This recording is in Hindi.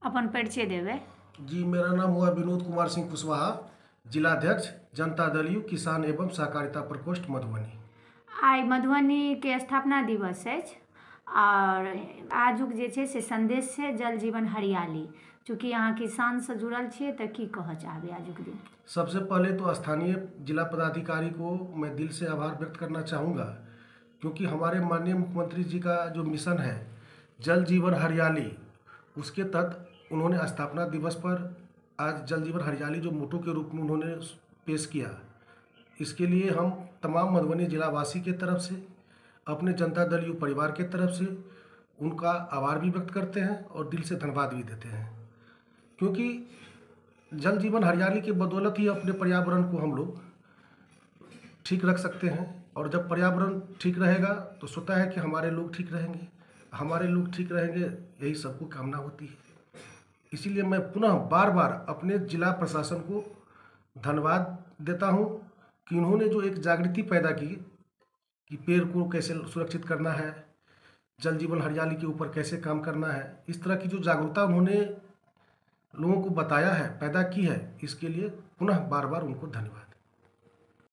अपन परिचय देवे। जी, मेरा नाम हुआ विनोद कुमार सिंह कुशवाहा, जिलाध्यक्ष जनता दल यू किसान एवं सहकारिता प्रकोष्ठ मधुबनी। आई मधुबनी के स्थापना दिवस अछि और आजुक जे छै से संदेश छै जल जीवन हरियाली। चूँकि अहाँ किसान से जुड़ल छियै तऽ की कहऽ चाहबै आजुक दिन? सबसे पहले तो स्थानीय जिला पदाधिकारी को मैं दिल से आभार व्यक्त करना चाहूँगा, क्योंकि हमारे माननीय मुख्यमंत्री जी का जो मिशन है जल जीवन हरियाली, उसके तहत उन्होंने स्थापना दिवस पर आज जल जीवन हरियाली जो मोटो के रूप में उन्होंने पेश किया। इसके लिए हम तमाम मधुबनी जिलावासी के तरफ से, अपने जनता दल यू परिवार के तरफ से उनका आभार भी व्यक्त करते हैं और दिल से धन्यवाद भी देते हैं, क्योंकि जल जीवन हरियाली की बदौलत ही अपने पर्यावरण को हम लोग ठीक रख सकते हैं। और जब पर्यावरण ठीक रहेगा तो स्वतः है कि हमारे लोग ठीक रहेंगे, हमारे लोग ठीक रहेंगे, यही सबको कामना होती है। इसीलिए मैं पुनः बार बार अपने जिला प्रशासन को धन्यवाद देता हूं कि उन्होंने जो एक जागृति पैदा की कि पेड़ को कैसे सुरक्षित करना है, जल जीवन हरियाली के ऊपर कैसे काम करना है, इस तरह की जो जागरूकता उन्होंने लोगों को बताया है, पैदा की है, इसके लिए पुनः बार बार उनको धन्यवाद।